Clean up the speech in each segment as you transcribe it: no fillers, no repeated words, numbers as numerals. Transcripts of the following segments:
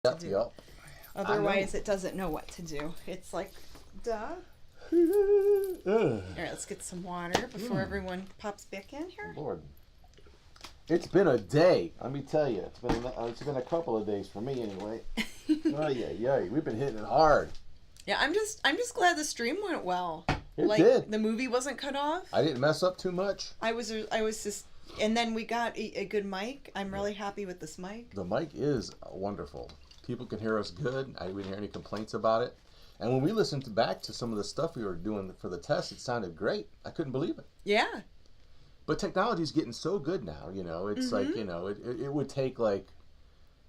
to do. Yep. Otherwise, it doesn't know what to do. It's like, duh. All right, let's get some water before everyone pops back in here. Lord, it's been a day. Let me tell you, it's been a couple of days for me anyway. Oh yeah, we've been hitting it hard. Yeah, I'm just glad the stream went well. It did. The movie wasn't cut off. I didn't mess up too much. I was just, and then we got a good mic. I'm really happy with this mic. The mic is wonderful. People can hear us good. I didn't hear any complaints about it. And when we listened back to some of the stuff we were doing for the test, it sounded great. I couldn't believe it. Yeah. But technology's getting so good now, you know. It's like, you know, it would take like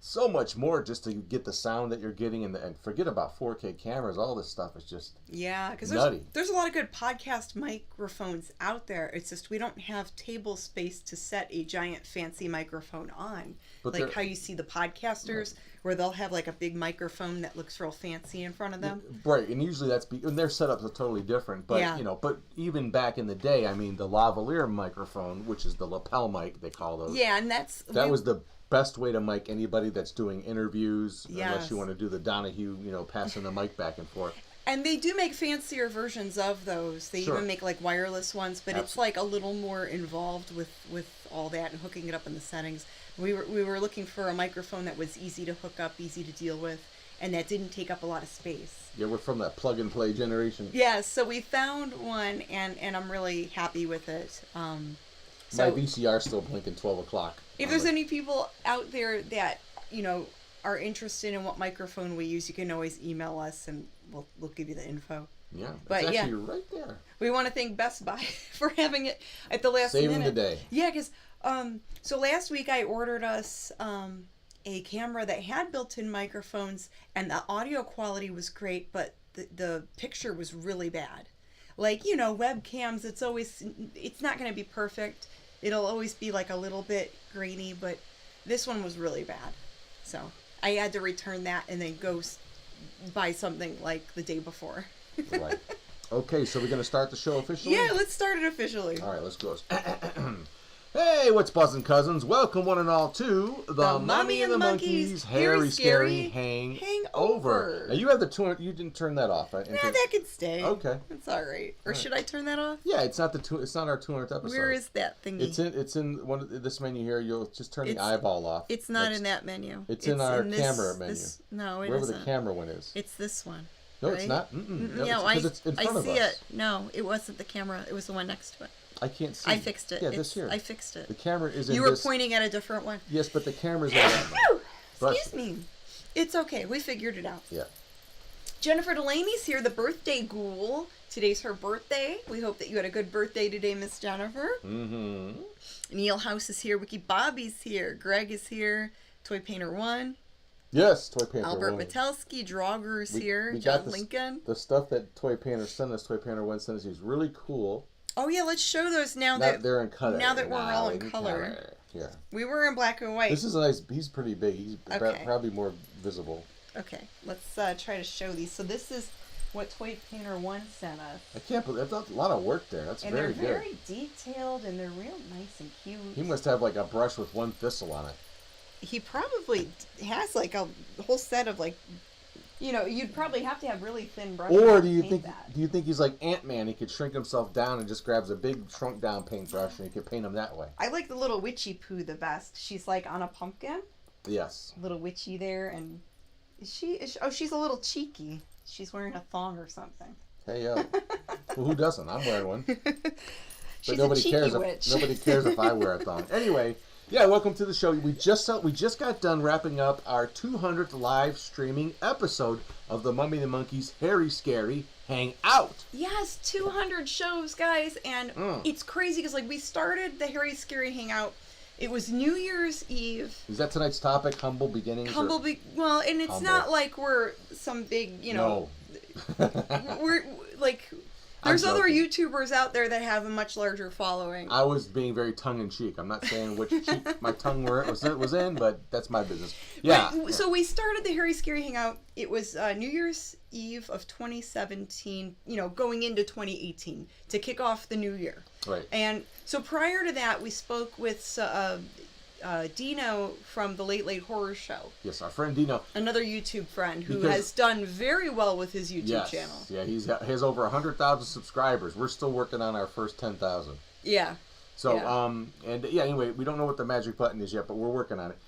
so much more just to get the sound that you're getting, and forget about 4K cameras. All this stuff is just because nutty. There's a lot of good podcast microphones out there. It's just we don't have table space to set a giant fancy microphone on. But like how you see the podcasters, where they'll have like a big microphone that looks real fancy in front of them. Right, and usually and their setups are totally different. But you know, but even back in the day, I mean, the lavalier microphone, which is the lapel mic, they call those. Yeah, and that was the best way to mic anybody that's doing interviews, unless you want to do the Donahue, you know, passing the mic back and forth. And they do make fancier versions of those. They even make like wireless ones, but it's like a little more involved with all that and hooking it up in the settings. We were looking for a microphone that was easy to hook up, easy to deal with, and that didn't take up a lot of space. Yeah, we're from that plug and play generation. Yeah, so we found one, and I'm really happy with it. My VCR's still blinking 12 o'clock. If there's any people out there that, you know, are interested in what microphone we use, you can always email us and we'll give you the info. Yeah, it's actually right there. We want to thank Best Buy for having it at the last minute. Saving the day. Yeah, because so last week I ordered us a camera that had built-in microphones, and the audio quality was great, but the picture was really bad. Like, you know, webcams, it's not going to be perfect. It'll always be like a little bit grainy, but this one was really bad. So I had to return that and then go buy something like the day before. Right. Okay, so we're going to start the show officially? Yeah, let's start it officially. All right, let's go. Hey, what's buzzin', cousins? Welcome one and all to the Mummy and the Monkeys Hairy Scary Hangover. Now you have you didn't turn that off, right? Nah, that could stay. Okay. It's all right. Or should I turn that off? Yeah, it's not our 200th episode. Where is that thingy? It's in one of this menu here. You'll just turn the eyeball off. It's not in that menu. It's in our camera menu. No, it Wherever isn't. the camera one is. It's this one. No, right? it's not. No, it's in front of us. I see it. No, it wasn't the camera. It was the one next to it. I can't see. I fixed it. Yeah, this here. I fixed it. The camera is in You were pointing at a different one. Yes, but the camera's in that one. Excuse me. It's okay. We figured it out. Yeah. Jennifer Delaney's here, the birthday ghoul. Today's her birthday. We hope that you had a good birthday today, Miss Jennifer. Mm-hmm. Neil House is here. Wiki Bobby's here. Greg is here. Toy Painter 1. Yes, Toy Painter 1. Albert Matelski. Draugr is here. We John got Lincoln. The stuff that Toy Painter sent us, Toy Painter 1 sent us, is really cool. Oh, yeah, let's show those now they're in color. Now that we're all in color. Yeah. We were in black and white. This is a nice, he's pretty big. He's probably more visible. Okay, let's try to show these. So this is what Toy Painter 1 sent us. I can't believe, that's a lot of work there. That's very good. And they're very detailed, and they're real nice and cute. He must have like a brush with one thistle on it. He probably has like a whole set of like, you know, you'd probably have to have really thin brushes. Or do you think he's like Ant-Man? He could shrink himself down and just grabs a big shrunk down paintbrush and he could paint him that way. I like the little witchy poo the best. She's like on a pumpkin. Yes. Little witchy there, and she's a little cheeky. She's wearing a thong or something. Hey yo. Well, who doesn't? I'm wearing one. She's nobody a cheeky cares witch. Nobody cares if I wear a thong. Anyway. Yeah, welcome to the show. We just got done wrapping up our 200th live streaming episode of the Mummy and the Monkeys Hairy Scary Hangout. Yes, 200 shows, guys, and it's crazy because like we started the Hairy Scary Hangout. It was New Year's Eve. Is that tonight's topic? Humble beginnings. Well, and it's not like we're some big, you know. No. We're like. There's other YouTubers out there that have a much larger following. I was being very tongue-in-cheek. I'm not saying which cheek my tongue was in, but that's my business. Yeah. Right. So we started the Hairy Scary Hangout. It was New Year's Eve of 2017, you know, going into 2018 to kick off the new year. Right. And so prior to that, we spoke with Dino from the Late Late Horror Show. Yes, our friend Dino. Another YouTube friend who has done very well with his YouTube channel. Yeah, he has over 100,000 subscribers. We're still working on our first 10,000. Yeah. So, anyway, we don't know what the magic button is yet, but we're working on it.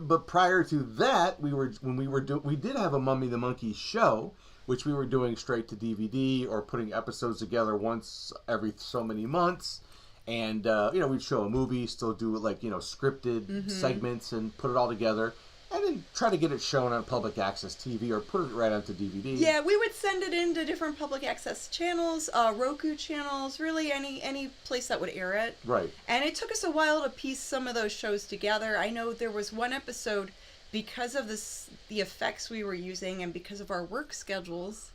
But prior to that, we did have a Mummy the Monkey show, which we were doing straight to DVD or putting episodes together once every so many months. And, we'd show a movie, still do scripted segments and put it all together. And then try to get it shown on public access TV or put it right onto DVD. Yeah, we would send it into different public access channels, Roku channels, really any place that would air it. Right. And it took us a while to piece some of those shows together. I know there was one episode, because of the effects we were using and because of our work schedules,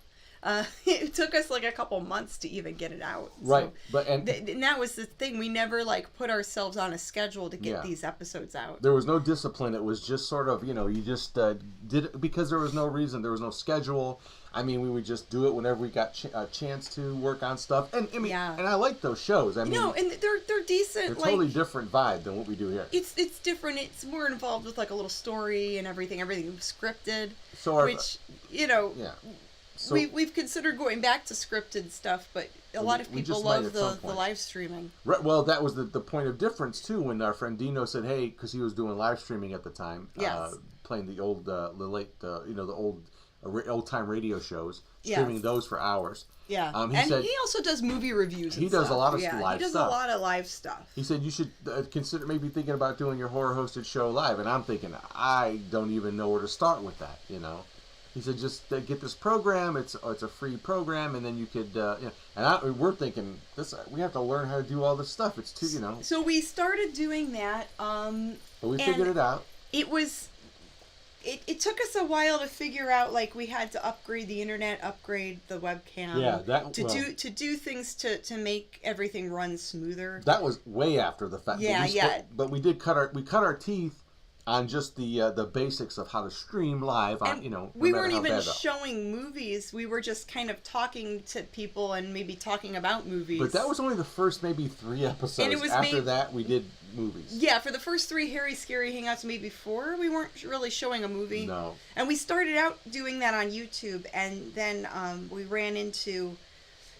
it took us like a couple months to even get it out. Right. So, and that was the thing. We never put ourselves on a schedule to get these episodes out. There was no discipline. It was just sort of, you just did it because there was no reason. There was no schedule. I mean, we would just do it whenever we got a chance to work on stuff. And I mean, and I like those shows. I mean, and they're decent. They're totally different vibe than what we do here. It's different. It's more involved with a little story and everything. Everything scripted. So So we've considered going back to scripted stuff, but a lot of people love the live streaming. Right. Well, that was the point of difference too. When our friend Dino said, "Hey," because he was doing live streaming at the time, playing the old, the old time radio shows, streaming those for hours. Yeah, he also does movie reviews. He does a lot of live stuff. He does a lot of live stuff. He said you should consider maybe thinking about doing your horror hosted show live, and I'm thinking I don't even know where to start with that. He said, just get this program. It's a free program, and then you could, And we're thinking this. We have to learn how to do all this stuff. It's too, So we started doing that. But we figured it out. It took us a while to figure out. We had to upgrade the internet, upgrade the webcam. Yeah, to do things to make everything run smoother. That was way after the fact. Yeah, but we did cut our teeth on just the basics of how to stream live on, we weren't even showing movies. We were just kind of talking to people and maybe talking about movies. But that was only the first maybe 3 episodes. And it was after that we did movies. Yeah, for the first 3 Harry Scary Hangouts, maybe 4, we weren't really showing a movie. No. And we started out doing that on YouTube, and then we ran into...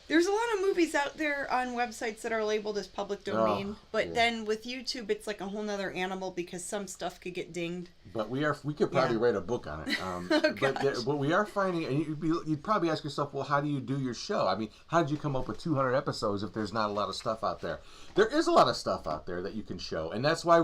There's a lot of movies out there on websites that are labeled as public domain, but then with YouTube, it's like a whole nother animal because some stuff could get dinged. But we could probably write a book on it. But we are finding, and you'd probably ask yourself, well, how do you do your show? I mean, how did you come up with 200 episodes if there's not a lot of stuff out there? There is a lot of stuff out there that you can show, and that's why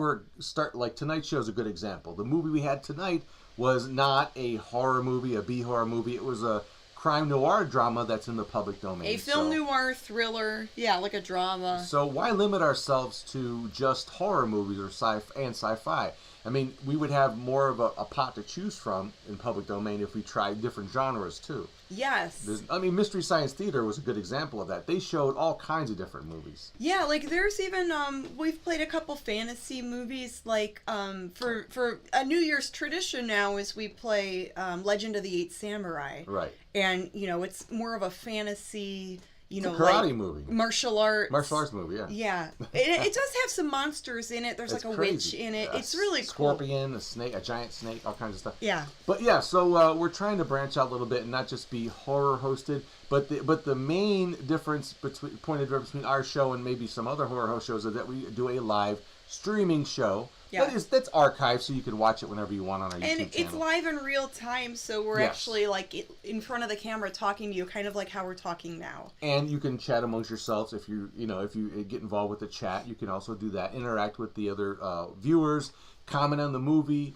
tonight's show is a good example. The movie we had tonight was not a horror movie, a B-horror movie. It was a crime noir drama that's in the public domain. A film noir thriller, like a drama. So why limit ourselves to just horror movies or sci-fi? I mean, we would have more of a pot to choose from in public domain if we tried different genres too. Yes. Mystery Science Theater was a good example of that. They showed all kinds of different movies. Yeah, there's even we've played a couple fantasy movies. For a New Year's tradition now is we play Legend of the Eight Samurai. Right. And it's more of a fantasy. It's a karate movie. Martial arts movie, yeah. Yeah. It does have some monsters in it. There's a witch in it. It's really cool. Scorpion, a snake, a giant snake, all kinds of stuff. Yeah. But yeah, so we're trying to branch out a little bit and not just be horror hosted, but the main point of difference between our show and maybe some other horror host shows is that we do a live streaming show. Yeah. That's archived, so you can watch it whenever you want on our YouTube channel. And it's live in real time, so we're actually in front of the camera talking to you, kind of like how we're talking now. And you can chat amongst yourselves if you get involved with the chat. You can also do that. Interact with the other viewers. Comment on the movie.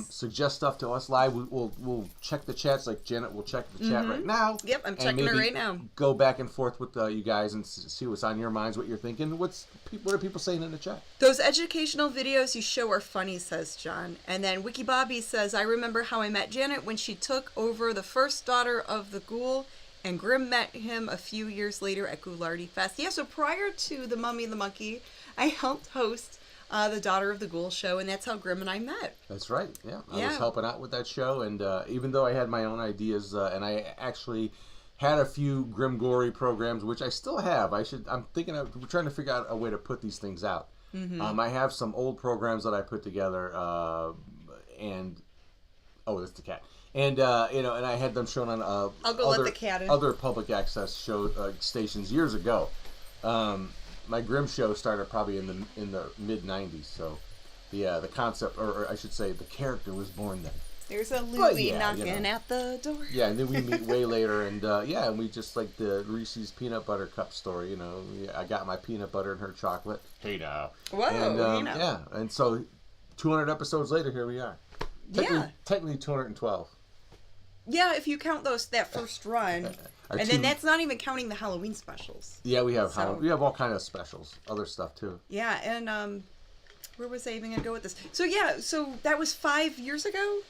Suggest stuff to us live. We'll check the chats. Like Janet will check the chat right now. Yep, I'm checking it right now. Go back and forth with you guys and see what's on your minds, what you're thinking. What are people saying in the chat? Those educational videos you show are funny, says John. And then Wiki Bobby says, I remember how I met Janet when she took over the first daughter of the Ghoul, and Grimm met him a few years later at Ghoulardi Fest. Yeah, so prior to the Mummy and the Monkey, I helped host the Daughter of the Ghoul show, and that's how Grimm and I met. That's right, yeah. I was helping out with that show, and even though I had my own ideas, and I actually had a few Grim Gory programs, which I still have. We're trying to figure out a way to put these things out. I have some old programs that I put together, and that's the cat. And and I had them shown on I'll go let the cat in. Other public access show stations years ago. My Grimm show started probably in the mid '90s, so the concept, or I should say, the character was born then. There's a Louie knocking at the door. Yeah, and then we meet way later, and and we just like the Reese's peanut butter cup story. I got my peanut butter and her chocolate. Hey now. Whoa. And yeah, and so 200 episodes later, here we are. Technically 212. Yeah, if you count that first run, and then that's not even counting the Halloween specials. Yeah, we have all kind of specials, other stuff too. Yeah, and where was I even gonna go with this? So that was 5 years ago.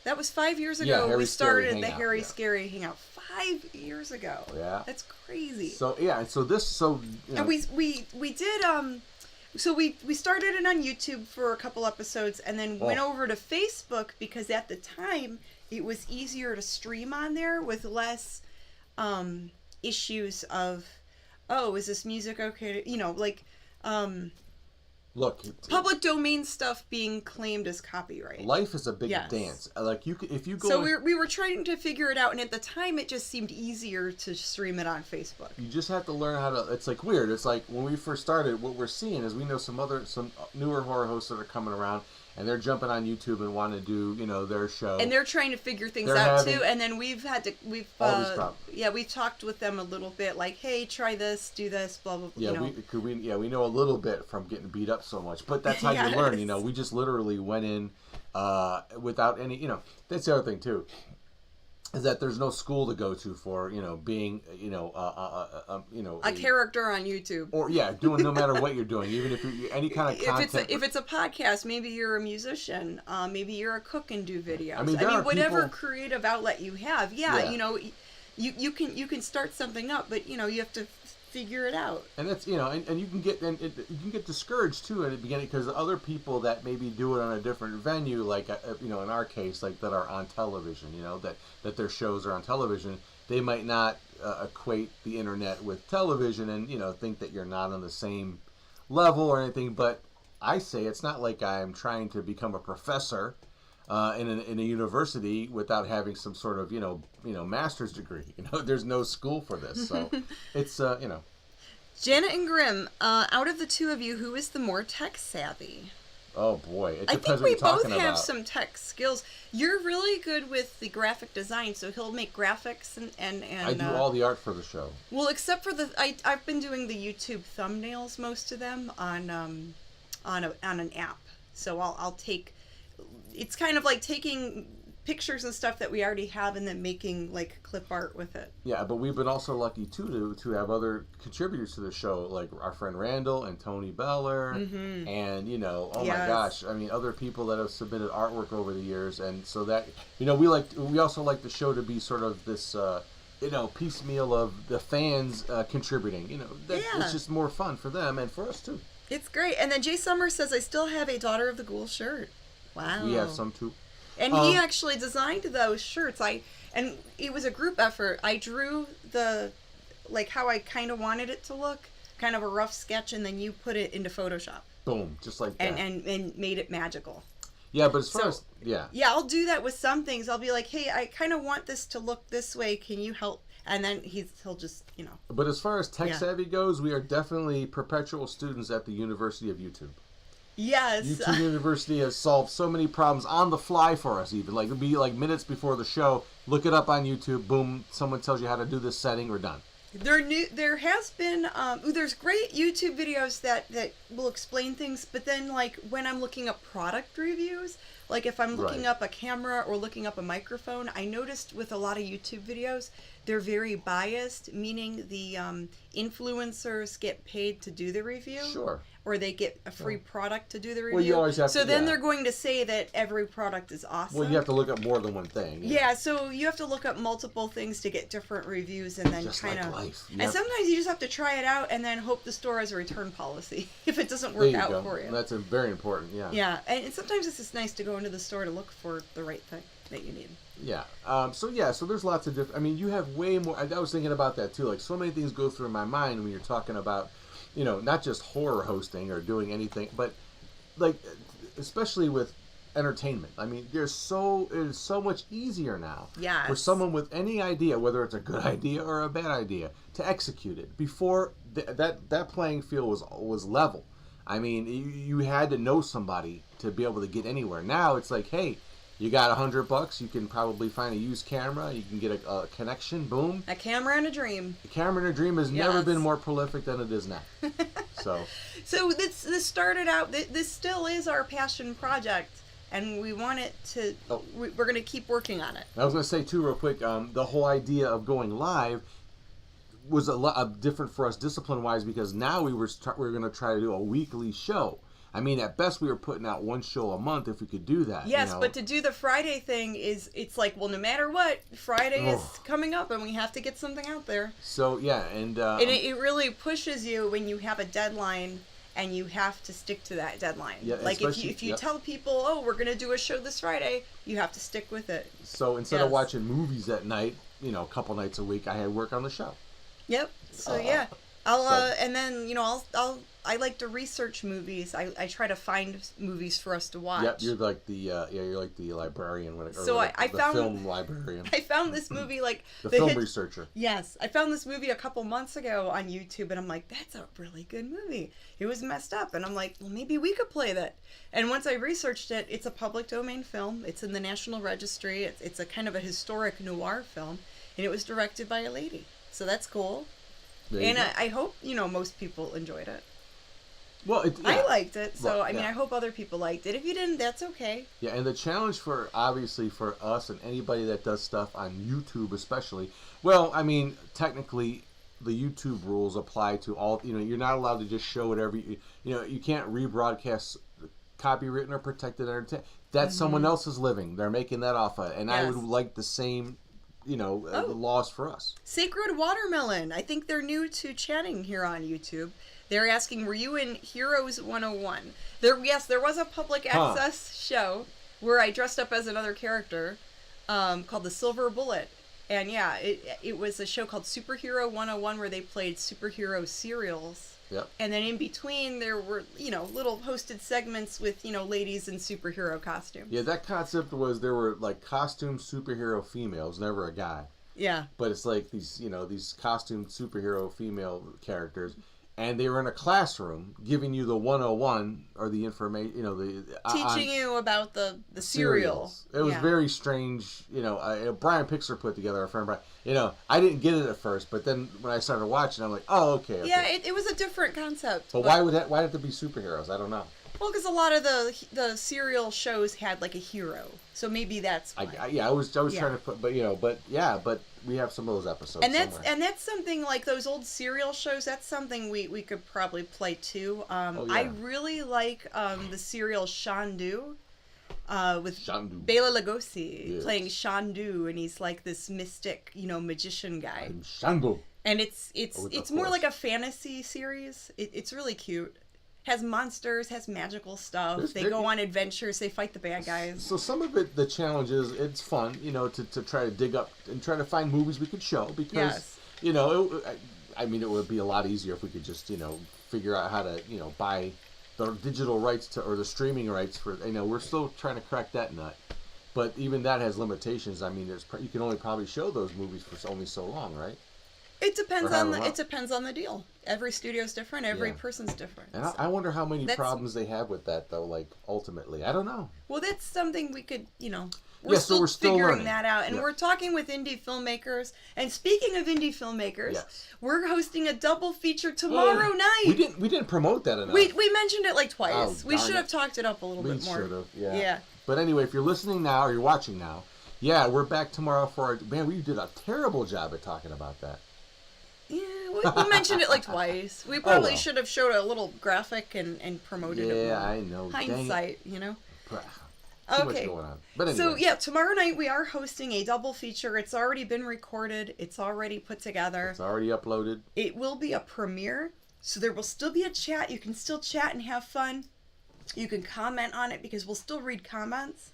That was 5 years ago. We started the Harry Scary Hangout 5 years ago. Yeah, that's crazy. So and we did So we started it on YouTube for a couple episodes, and then went over to Facebook because at the time it was easier to stream on there with less issues of, is this music okay? Look, public domain stuff being claimed as copyright. Life is a big dance. Like if you go. So we were trying to figure it out, and at the time it just seemed easier to stream it on Facebook. You just have to learn how to. It's like weird. It's like when we first started, what we're seeing is we know some newer horror hosts that are coming around, and they're jumping on YouTube and want to do their show. And they're trying to figure things out too. And then we've talked with them a little bit, like, hey, try this, do this, blah blah. We know a little bit from getting beat up so much, but that's how you learn. We just literally went in without any. That's the other thing too, is that there's no school to go to for being a character on YouTube, or doing no matter what you're doing, even if you're any kind of content. If it's a podcast, maybe you're a musician, maybe you're a cook and do videos. I mean whatever creative outlet you have, you can start something up, but you have to figure it out. And that's and you can get discouraged too in the beginning because other people that maybe do it on a different venue, like in our case, like that are on television, that their shows are on television, they might not equate the internet with television and think that you're not on the same level or anything. But I say it's not like I'm trying to become a professor in a university without having some sort of master's degree. There's no school for this, so it's Janet and Grimm, out of the two of you, who is the more tech savvy? Oh boy, it depends I think we both have about. some tech skills. You're really good with the graphic design, so he'll make graphics and I do all the art for the show. Well, except for I've been doing the YouTube thumbnails, most of them on an app. So I'll take. It's kind of like taking pictures and stuff that we already have and then making like clip art with it. Yeah, but we've been also lucky too to have other contributors to the show, like our friend Randall and Tony Beller, and my gosh, I mean other people that have submitted artwork over the years, and so that we also like the show to be sort of this piecemeal of the fans contributing. It's just more fun for them and for us too. It's great. And then Jay Summers says, I still have a Daughter of the Ghoul shirt. Wow. We have some too. And he actually designed those shirts. And it was a group effort. I drew how I kind of wanted it to look, kind of a rough sketch, and then you put it into Photoshop. Boom, just like that. And made it magical. Yeah, but as far as Yeah, I'll do that with some things. I'll be like, hey, I kind of want this to look this way. Can you help? And then he'll just, But as far as tech savvy goes, we are definitely perpetual students at the University of YouTube. Yes. YouTube University has solved so many problems on the fly for us, even. Like, it'd be like minutes before the show, look it up on YouTube, boom, someone tells you how to do this setting, we're done. There has been, there's great YouTube videos that will explain things, but then, like, when I'm looking up product reviews, like if I'm looking up a camera or looking up a microphone, I noticed with a lot of YouTube videos, they're very biased, meaning the influencers get paid to do the review. Sure. Or they get a free product to do the review. Well, you always have to, then they're going to say that every product is awesome. Well, you have to look up more than one thing. Yeah, so you have to look up multiple things to get different reviews, and then kind of. Life. And sometimes you just have to try it out, and then hope the store has a return policy if it doesn't work out for you. That's very important. Yeah. Yeah, and sometimes it's just nice to go into the store to look for the right thing that you need. Yeah. So there's lots of different. I mean, you have way more. I was thinking about that too. Like, so many things go through my mind when you're talking about you know, not just horror hosting or doing anything, but like, especially with entertainment. I mean, it is so much easier now Yes. for someone with any idea, whether it's a good idea or a bad idea, to execute it. Before that playing field was level. I mean, you had to know somebody to be able to get anywhere. Now it's like, hey, you got $100, you can probably find a used camera, you can get a connection, boom. A camera and a dream. A camera and a dream has never been more prolific than it is now. So this started out, this still is our passion project, and we want it to, we're going to keep working on it. I was going to say too real quick, the whole idea of going live was a lot different for us discipline-wise, because now we were going to try to do a weekly show. I mean, at best, we were putting out one show a month if we could do that. Yes, you know? but to do the Friday thing it's like, well, no matter what, Friday is coming up and we have to get something out there. So, yeah, and it really pushes you when you have a deadline and you have to stick to that deadline. Yeah, like, if you tell people, oh, we're going to do a show this Friday, you have to stick with it. So, instead of watching movies at night, you know, a couple nights a week, I had work on the show. Yep. So, yeah. And then, you know, I like to research movies. I try to find movies for us to watch. Yeah, you're like the librarian when it, or so like I the found film librarian. I found this movie like the film researcher. Yes, I found this movie a couple months ago on YouTube, and I'm like, that's a really good movie. It was messed up, and I'm like, well, maybe we could play that. And once I researched it, it's a public domain film. It's in the National Registry. It's a kind of a historic noir film, and it was directed by a lady. So that's cool. And I hope, you know, most people enjoyed it. Well, I liked it, so well, I mean, I hope other people liked it. If you didn't, that's okay. Yeah, and the challenge obviously for us and anybody that does stuff on YouTube especially, well, I mean, technically the YouTube rules apply to all, you know, you're not allowed to just show whatever, you know, you can't rebroadcast copywritten or protected entertainment. That's someone else's living. They're making that off of it, and I would like the same, you know, laws for us. Sacred Watermelon. I think they're new to chatting here on YouTube. They're asking, were you in Heroes 101? There was a public access show where I dressed up as another character called the Silver Bullet. And yeah, it was a show called Superhero 101 where they played superhero serials. Yep. And then in between there were, you know, little hosted segments with, you know, ladies in superhero costumes. Yeah, that concept was there were like costume superhero females, never a guy. Yeah. But it's like these, you know, these costume superhero female characters. And they were in a classroom giving you the 101 or the information, you know, teaching you about the cereals. It was very strange, you know. Brian Pixar put together, our friend Brian. You know, I didn't get it at first, but then when I started watching, I'm like, oh, okay. Yeah, it was a different concept. But why did it be superheroes? I don't know. Well, because a lot of the serial shows had like a hero, so maybe that's why. I was trying to put, but you know, but we have some of those episodes. And that's something like those old serial shows. That's something we could probably play too. I really like the serial Shandu, with Shandu. Bela Lugosi playing Shandu, and he's like this mystic, you know, magician guy. I'm Shandu. And it's more like a fantasy series. It's really cute. Has monsters, has magical stuff. They go on adventures. They fight the bad guys. So some of it, the challenge is, it's fun, you know, to try to dig up and try to find movies we could show because, you know, I mean, it would be a lot easier if we could just, you know, figure out how to, you know, buy the digital rights or the streaming rights for, you know, we're still trying to crack that nut. But even that has limitations. I mean, you can only probably show those movies for only so long, right? It depends on the deal. Every studio's different. Every person's different. And I wonder how many problems they have with that, though. Like ultimately, I don't know. Well, that's something we could, you know. We're still figuring learning that out, and we're talking with indie filmmakers. And speaking of indie filmmakers, we're hosting a double feature tomorrow night. We didn't promote that enough. We mentioned it like twice. Oh, we should have talked it up a little bit more. We should have. Yeah. But anyway, if you're listening now or you're watching now, we're back tomorrow for our. Man, we did a terrible job at talking about that. Yeah, we mentioned it like twice. We probably should have showed a little graphic and promoted it more. Yeah, I know. Hindsight, you know? Too much going on. But anyway. So, tomorrow night we are hosting a double feature. It's already been recorded. It's already put together. It's already uploaded. It will be a premiere, so there will still be a chat. You can still chat and have fun. You can comment on it because we'll still read comments.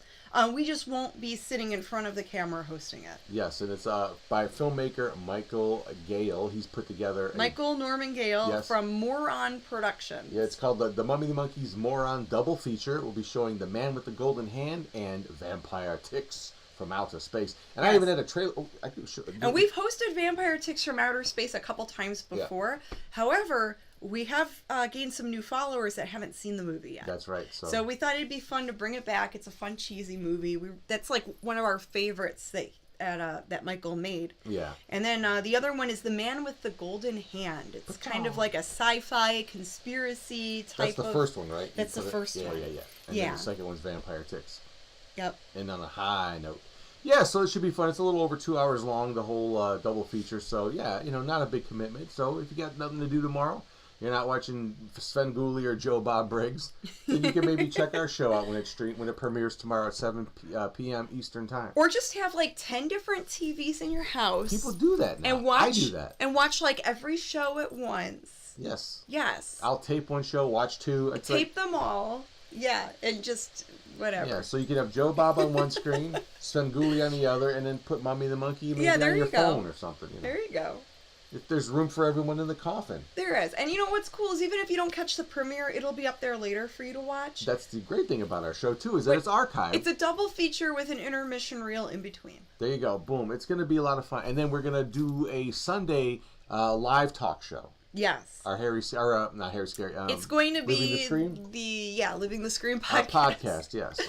We just won't be sitting in front of the camera hosting it. Yes, and it's by filmmaker Michael Gale. He's put together Michael Norman Gale Yes. from Moron Productions. Yeah, it's called the Mummy and the Monkeys Moron Double Feature. We'll be showing The Man with the Golden Hand and Vampire Ticks from Outer Space. And I Yes. even had a trailer. Oh, I could show, And we've hosted Vampire Ticks from Outer Space a couple times before. However, we have gained some new followers that haven't seen the movie yet. That's right. So we thought it'd be fun to bring it back. It's a fun, cheesy movie. That's like one of our favorites that Michael made. Yeah. And then the other one is The Man with the Golden Hand. It's kind of like a sci-fi conspiracy type of... That's the first one, right? That's the first one. Yeah. And then the second one's Vampire Ticks. Yep. And on a high note. Yeah, so it should be fun. It's a little over 2 hours long, the whole double feature. So, yeah, not a big commitment. So if you got nothing to do tomorrow, you're not watching Sven Gulli or Joe Bob Briggs, then you can maybe check our show out when it premieres tomorrow at 7 p.m. Eastern Time. Or just have like 10 different TVs in your house. People do that now. And watch, I do that. And watch like every show at once. Yes. Yes. I'll tape one show, watch two. Tape them all. Yeah, and just whatever. Yeah, so you can have Joe Bob on one screen, Sven Gulli on the other, and then put Mummy and the Monkey maybe on your phone or something. There you go. If there's room for everyone in the coffin. There is. And you know what's cool is even if you don't catch the premiere, it'll be up there later for you to watch. That's the great thing about our show, too, is that it's archived. It's a double feature with an intermission reel in between. There you go. Boom. It's going to be a lot of fun. And then we're going to do a Sunday live talk show. Yes. Not Harry Scary. It's going to be Living the Scream? Living the Scream Our podcast. podcast, yes.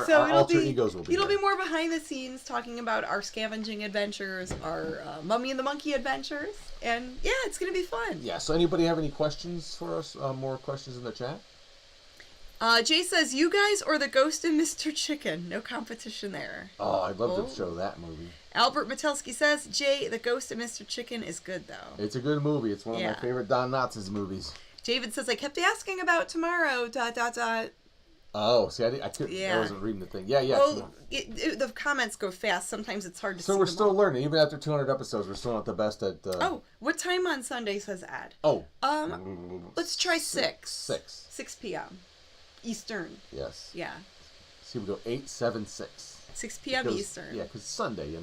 So our alter egos will be It'll there. be more behind the scenes, talking about our scavenging adventures, our Mummy and the Monkey adventures, and yeah, it's going to be fun. Yeah, so anybody have any questions for us? More questions in the chat? Jay says, you guys or the Ghost and Mr. Chicken? No competition there. Oh, I'd love to show that movie. Albert Matelski says, Jay, the Ghost and Mr. Chicken is good, though. It's a good movie. It's one of my favorite Don Knotts' movies. David says, I kept asking about tomorrow, ... Oh, see, I wasn't reading the thing. Yeah. Well, the comments go fast. Sometimes it's hard to see. So we're still learning. Even after 200 episodes, we're still not the best at... Oh, what time on Sunday, says Ad? Oh. Let's try 6. 6 p.m. Eastern. Yes. Yeah. See, we go 8-7-6. 6 p.m. Eastern. Yeah, because it's Sunday,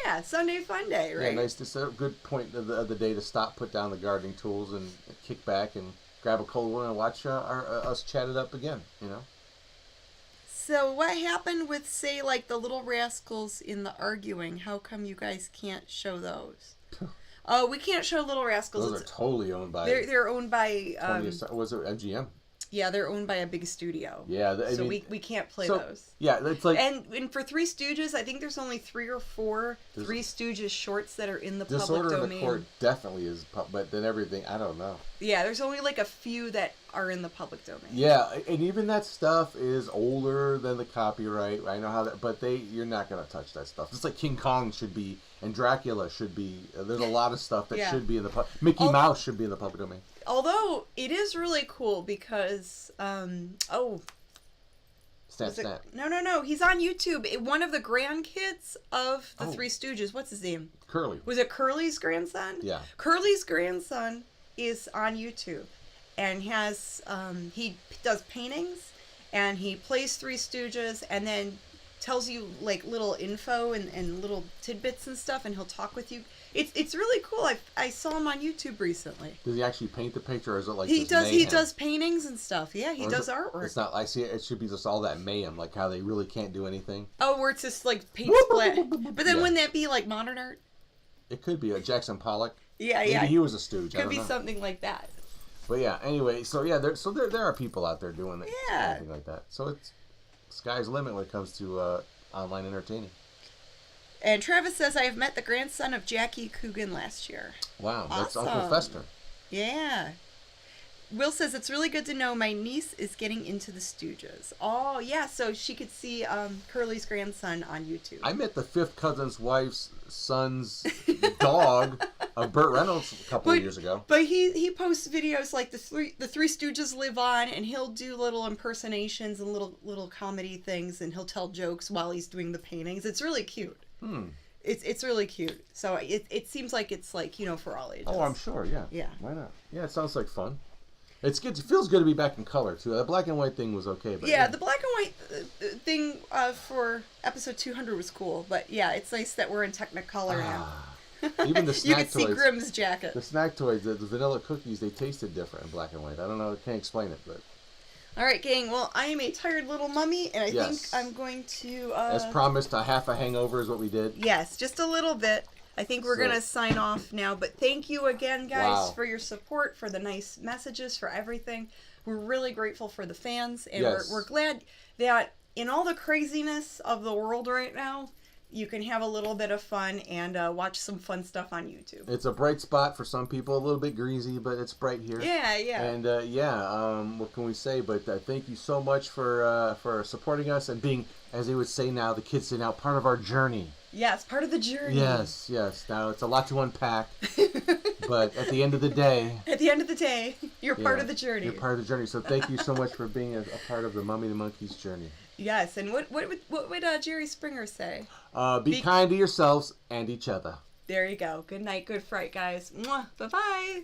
Yeah, Sunday fun day, right? Yeah, nice to set a good point of the day to stop, put down the gardening tools, and kick back and grab a cold one and watch us chat it up again, So what happened with, say, like the Little Rascals in the arguing? How come you guys can't show those? Oh, we can't show Little Rascals. Those are totally owned by... They're owned by... was it MGM? Yeah, they're owned by a big studio. Yeah, we can't play those. Yeah, it's like... And for Three Stooges, I think there's only 3 or 4 Three Stooges shorts that are in the public domain. Disorder in the Court definitely is, but then everything, I don't know. Yeah, there's only like a few that are in the public domain. Yeah, and even that stuff is older than the copyright. I know how that, but you're not going to touch that stuff. It's like King Kong should be, and Dracula should be. There's a lot of stuff that should be in the Mickey Mouse should be in the public domain. Although it is really cool because Snap. No. He's on YouTube. One of the grandkids of the Three Stooges. What's his name? Curly. Was it Curly's grandson? Yeah. Curly's grandson is on YouTube, and he does paintings, and he plays Three Stooges, and then tells you like little info and little tidbits and stuff, and he'll talk with you. It's really cool. I saw him on YouTube recently. Does he actually paint the picture, or is it like he does paintings and stuff? Yeah, he does artwork. It's not. I see it. It should be just all that mayhem, like how they really can't do anything. Oh, where it's just like paint splat. But then wouldn't that be like modern art? It could be a Jackson Pollock. Yeah. Maybe he was a stooge. Could be something like that. But yeah. Anyway, so yeah, there are people out there doing anything like that. So it's sky's the limit when it comes to online entertaining. And Travis says, I have met the grandson of Jackie Coogan last year. Wow, that's awesome. Uncle Fester. Yeah. Will says, it's really good to know my niece is getting into the Stooges. Oh, yeah, so she could see Curly's grandson on YouTube. I met the fifth cousin's wife's son's dog of Burt Reynolds a couple of years ago. But he posts videos like the Three Stooges live on, and he'll do little impersonations and little comedy things, and he'll tell jokes while he's doing the paintings. It's really cute. It's really cute. So it seems like it's like, for all ages. Oh, I'm sure, yeah. Yeah. Why not? Yeah, it sounds like fun. It's good. It feels good to be back in color too. The black and white thing was okay, but yeah, the black and white thing for episode 200 was cool. But yeah, it's nice that we're in Technicolor now. Even the you snack can see toys. Grimm's jacket. The snack toys, the vanilla cookies, they tasted different in black and white. I don't know. I can't explain it, but. All right, gang. Well, I am a tired little mummy, and I think I'm going to. As promised, a half a hangover is what we did. Yes, just a little bit. I think we're going to sign off now. But thank you again, guys, for your support, for the nice messages, for everything. We're really grateful for the fans, and we're glad that in all the craziness of the world right now, you can have a little bit of fun and watch some fun stuff on YouTube. It's a bright spot for some people, a little bit greasy, but it's bright here. Yeah, yeah. And what can we say? But thank you so much for supporting us and being, as they would say now, the kids say now, part of our journey. Yes, part of the journey. Yes, yes. Now it's a lot to unpack, but at the end of the day, you're part of the journey. You're part of the journey. So thank you so much for being a part of the Mummy and the Monkey's journey. Yes, and what would Jerry Springer say? Be kind to yourselves and each other. There you go. Good night, good fright, guys. Mwah. Bye-bye.